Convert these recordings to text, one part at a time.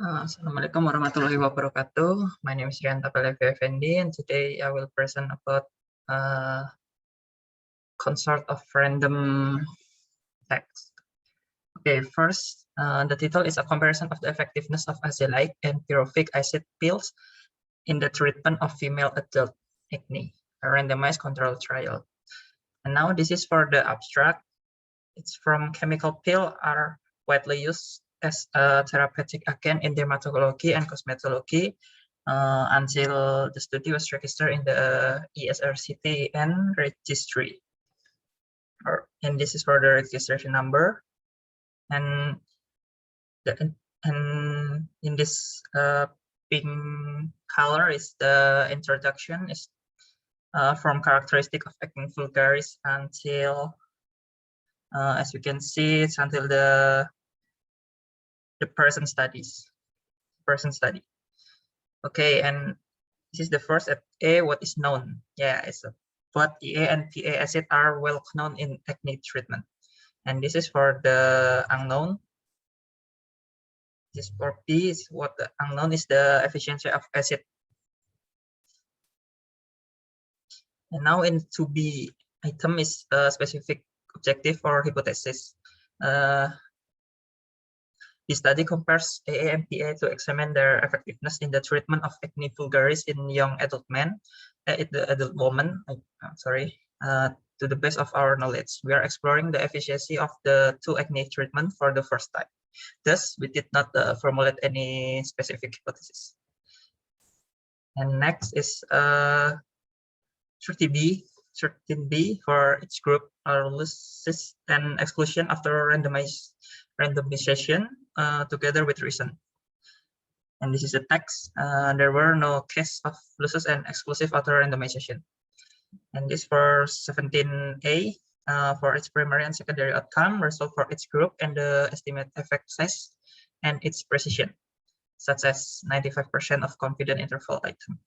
Assalamualaikum warahmatullahi wabarakatuh. My name is Rianta Pelevi Effendi, and today I will present about consort of random text. Okay, first, the title is a comparison of the effectiveness of azelaic and pyruvic acid pills in the treatment of female adult acne, a randomized control trial. And now this is for the abstract. It's from chemical pill are widely used as a therapeutic agent in dermatology and cosmetology until the study was registered in the ESRCTN registry. And this is for the registration number. And in this pink color is the introduction, is from characteristic of acne vulgaris until as you can see, it's until the person study. Okay, and this is the first at A, what is known. Yeah, it's both EA and PA acid are well known in acne treatment. And this is for the unknown. This for B is what the unknown is the efficiency of acid. And now in 2B item is a specific objective or hypothesis. The study compares AA and PA to examine their effectiveness in the treatment of acne vulgaris in young adult men, adult women. To the best of our knowledge, we are exploring the efficacy of the two acne treatment for the first time. Thus, we did not formulate any specific hypothesis. And next is 13B for each group analysis and exclusion after randomization together with reason. And this is the text. There were no case of losses and exclusive after randomization. And this for 17A for its primary and secondary outcome, result for each group, and the estimate effect size and its precision, such as 95% of confidence interval item.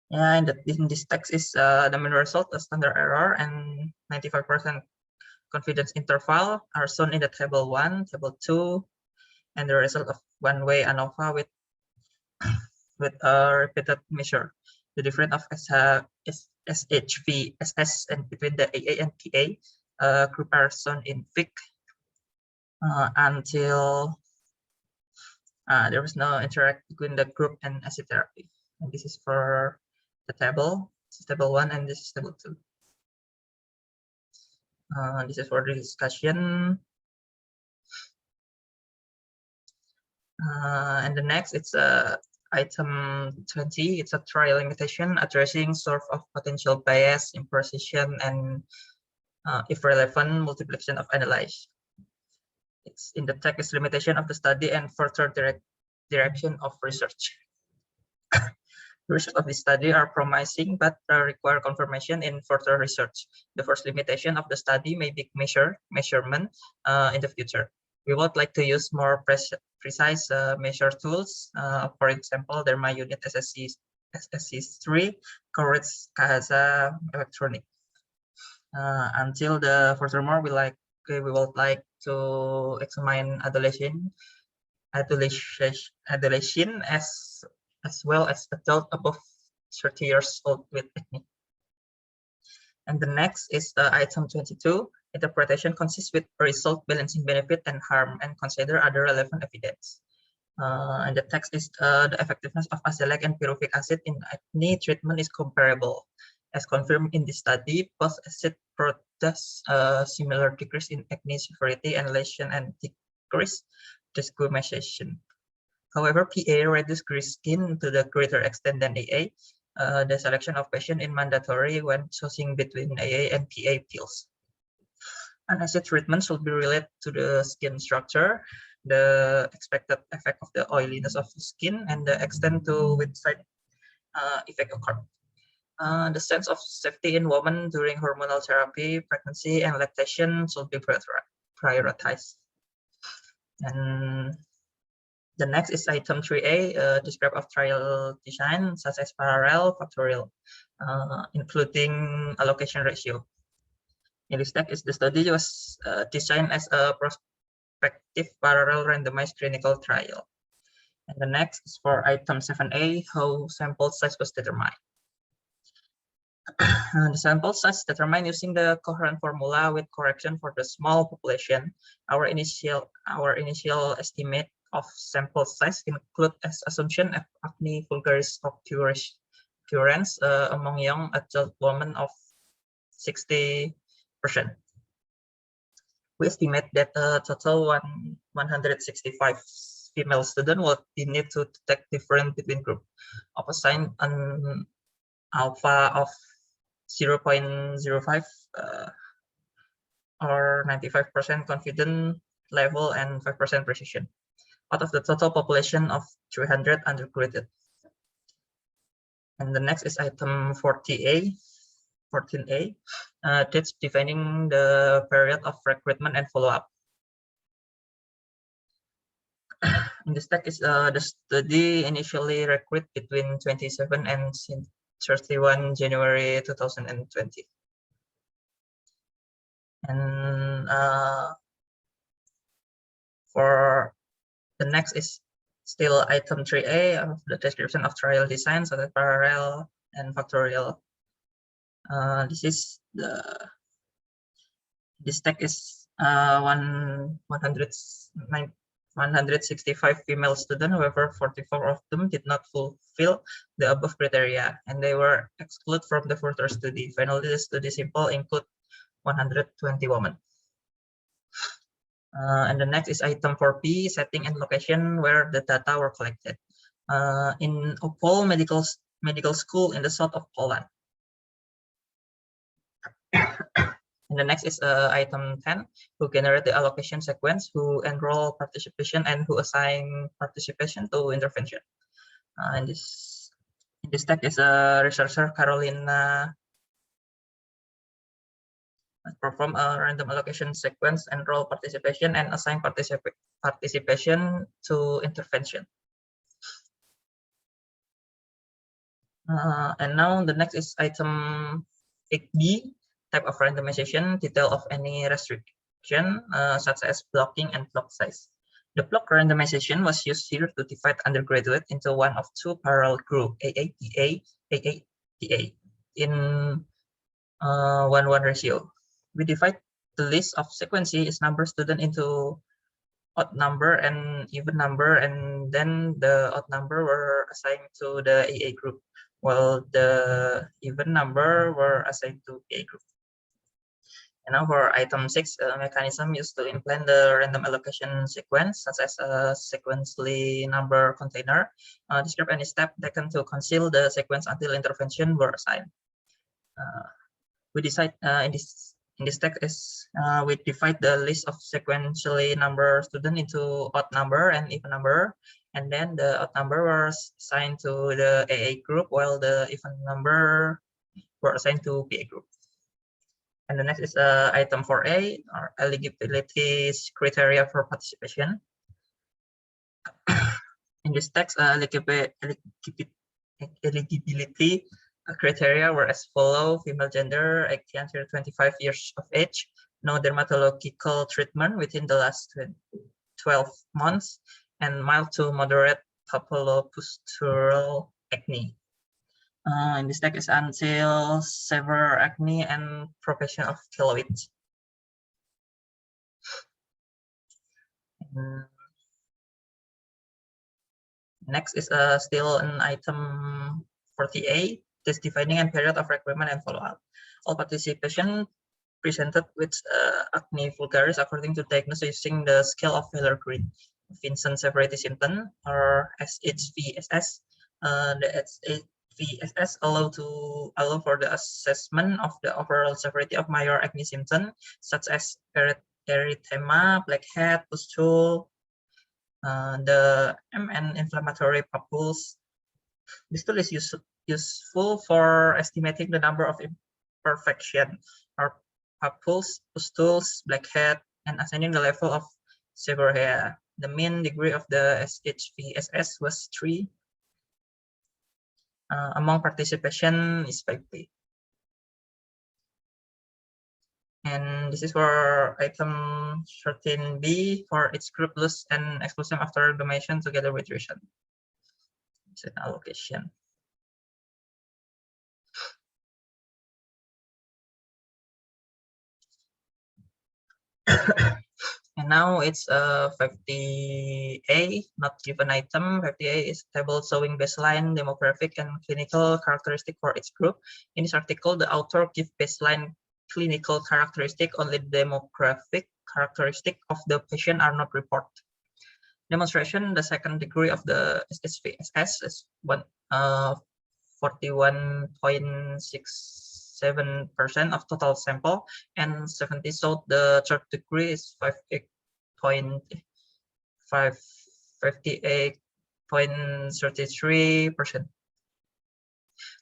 Yeah, and in this text is the main result, a standard error, and 95% confidence interval are shown in the table 1, table 2, and the result of one-way ANOVA with a repeated measure. The difference of SHV, SS, and between the AA and PA group are shown in FIC until there was no interact between the group and acid therapy. And this is for the table. This is table 1 and this is table 2. This is for the discussion. And the next, it's item 20. It's a trial limitation addressing source of potential bias, imprecision, and if relevant, multiplication of analyze. It's in the text limitation of the study and further direction of research. The results of this study are promising, but require confirmation in further research. The first limitation of the study may be measurement in the future. We would like to use more precise measure tools. For example, Derma Unit SSC3, Corets Kahasa Electronic. Until the furthermore, we would like to examine adolescent as well as adult above 30 years old with acne. And the next is item 22. Interpretation consists with result balancing benefit and harm and consider other relevant evidence. And the text is the effectiveness of azelaic and pyruvic acid in acne treatment is comparable. As confirmed in this study, both acid produce similar decrease in acne severity and lesion and decrease desquamation. However, PA reduces grease skin to the greater extent than AA. The selection of patient is mandatory when choosing between AA and PA pills. An acid treatment should be related to the skin structure, the expected effect of the oiliness of the skin, and the extent to which side effect occur. The sense of safety in women during hormonal therapy, pregnancy, and lactation should be prioritized. And the next is item 3A, describe of trial design such as parallel, factorial, including allocation ratio. In this text, the study was designed as a prospective parallel randomized clinical trial. And the next is for item 7A, how sample size was determined. The sample size determined using the coherent formula with correction for the small population. Our initial estimate of sample size include as assumption of acne vulgaris occurrence among young adult women of 60%. We estimate that a total 165 female students would be need to detect difference between group of assigned an alpha of 0.05 or 95% confidence level and 5% precision out of the total population of 300 undergraduate. And the next is item 14A, that's defining the period of recruitment and follow-up. In this text is the study initially recruit between 27 and 31 January 2020. And for the next is still item 3A of the description of trial design, so that parallel and factorial. This text is 165 female students. However, 44 of them did not fulfill the above criteria, and they were excluded from the further study. Finally, the study sample include 120 women. And the next is item 4P, setting and location where the data were collected. In Opole Medical School in the south of Poland. And the next is item 10, who generate the allocation sequence, who enroll participation, and who assign participation to intervention. In this text is researcher Carolina perform a random allocation sequence, enroll participation, and assign participation to intervention. And now the next is item 8B, type of randomization, detail of any restriction, such as blocking and block size. The block randomization was used here to divide undergraduate into one of two parallel group, AATA, in 1:1 ratio. We divide the list of sequencing is number student into odd number and even number, and then the odd number were assigned to the AA group, while the even number were assigned to PA group. And now for item 6, mechanism used to implement the random allocation sequence, such as a sequentially number container. Describe any step taken to conceal the sequence until intervention were assigned. We decide in this text is we divide the list of sequentially number student into odd number and even number, and then the odd number was assigned to the AA group, while the even number were assigned to PA group. And the next is item 4A, or eligibility criteria for participation. In this text, eligibility criteria were as follow: female gender, 18 to 25 years of age, no dermatological treatment within the last 12 months, and mild to moderate papulopustural acne. In this text is until severe acne and progression of keloids. Next is still an item 48, test defining and period of recruitment and follow-up. All participation presented with acne vulgaris according to diagnosis using the scale of Miller-Green, Vincent Severity Symptom, or SHVSS. The SHVSS allow for the assessment of the overall severity of minor acne symptoms such as erythema, blackhead, pustule, the MN inflammatory papules. This tool is useful for estimating the number of imperfection or papules, pustules, blackhead, and assigning the level of seborrhea. The mean degree of the SHVSS was 3. Among participation is 5P. And this is for item 13B for its group loss and exclusion after donation together with tuition. It's an allocation. And now it's 50A, not given item. 50A is a table showing baseline demographic and clinical characteristic for each group. In this article, the author gives baseline clinical characteristic, only demographic characteristic of the patient are not reported. Demonstration, the second degree of the SSVSS is 41.67% of total sample, and 70 showed the third degree is 58.33%.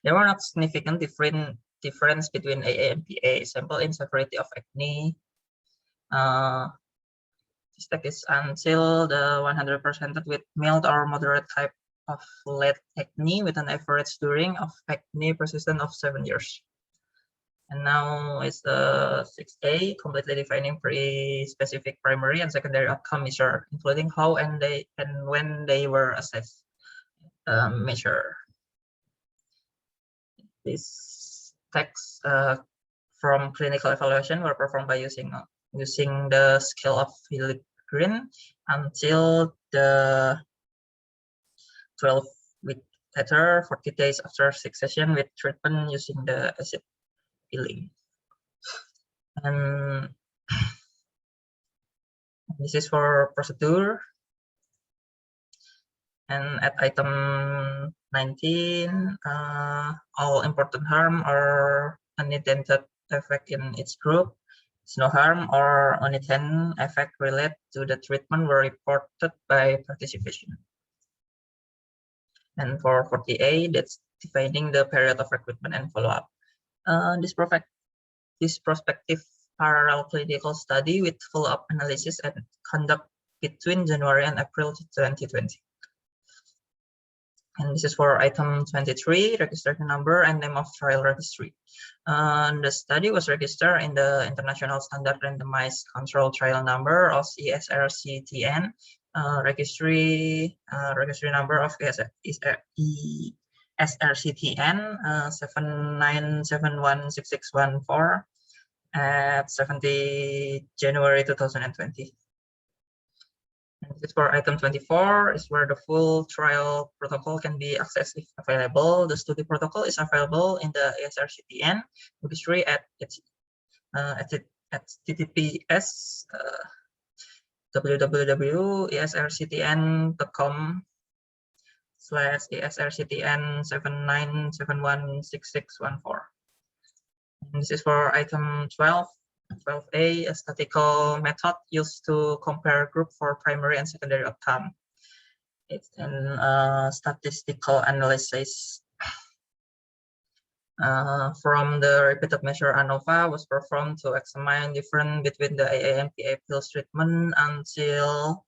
There were not significant difference between AA and PA sample in severity of acne. This tag is until the 100% with mild or moderate type of late acne with an average during of acne persistent of 7 years. And now it's the 6A, completely defining pre-specific primary and secondary outcome measure, including how and when they were assessed. Measure. These tests from clinical evaluation were performed by using the scale of Philip Green until the 12-week later, 40 days after 6 sessions with treatment using the acid peeling. And this is for procedure. And at item 19, all important harm or unintended effect in each group, no harm or unintended effect related to the treatment were reported by participation. And for 40A, that's defining the period of recruitment and follow-up. This prospective parallel clinical study with follow-up analysis and conduct between January and April 2020. And this is for item 23, registration number and name of trial registry. The study was registered in the International Standard Randomized Control Trial Number of ESRCTN. Registry number of ESRCTN 79716614 at 70 January 2020. And this is for item 24, is where the full trial protocol can be accessed if available. The study protocol is available in the ESRCTN registry at https www.esrctn.com/esrctn 79716614. And this is for item 12A, a statistical method used to compare group for primary and secondary outcome. It's an statistical analysis from the repeated measure ANOVA was performed to examine difference between the AA and PA pills treatment until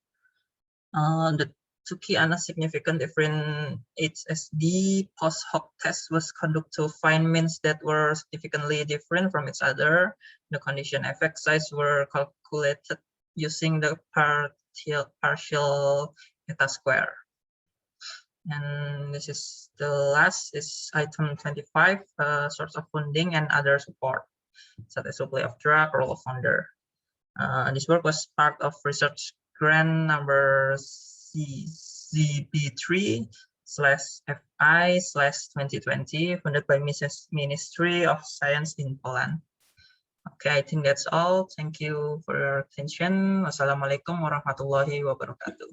the two key significant different HSD post hoc test was conducted to find means that were significantly different from each other. The condition effect size were calculated using the partial beta square. And this is the last is item 25, source of funding and other support, such as supply of drug, role of founder. This work was part of research grant number CZB3/FI/2020, funded by Ministry of Science in Poland. Okay, I think that's all. Thank you for your attention. Wassalamualaikum warahmatullahi wabarakatuh.